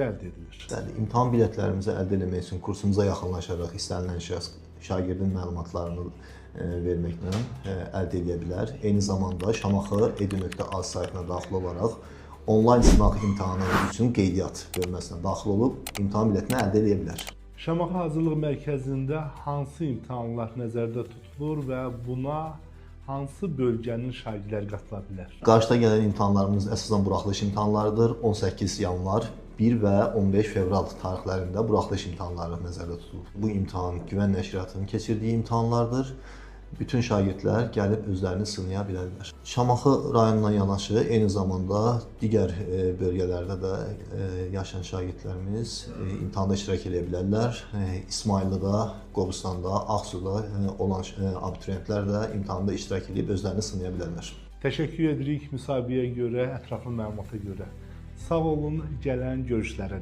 əldə edilir. Bəli, imtahan biletlərimizi əldə etmək üçün kursumuza yaxınlaşaraq istənilən şəxs şagirdin məlumatlarını verməklə əldə edə bilər. Eyni zamanda Şamaxı edu.az saytına daxil olaraq onlayn sınaq imtahanı üçün qeydiyyat bölməsinə daxil olub imtahan biletini əldə edə bilər. Şamaxı Hazırlıq Mərkəzində hansı imtahanlar nəzərdə tutulur və buna hansı bölgənin şagirdləri qatıla bilər? Qarşıda gələn imtahanlarımız əsasən buraxılış imtahanlarıdır. 18 yanvar, 1 və 15 fevral tarixlərində buraxılış imtahanları nəzərdə tutulur. Bu imtahan Güvən Nəşriyyatının keçirdiyi imtahanlardır. Bütün şagirdlər gəlib özlərini sınaya bilərlər. Şamaxı rayonuna yanaşı eyni zamanda digər bölgələrdə də yaşayan şagirdlərimiz imtahanda iştirak edə bilərlər. İsmayıllıda, Qobustanda, Ağsuda olan abituriyentlər də imtahanda iştirak edib özlərini sınaya bilərlər. Təşəkkür edirik müsabiqəyə görə, ətraflı məlumata görə. Sağ olun, gələn görüşlərə də.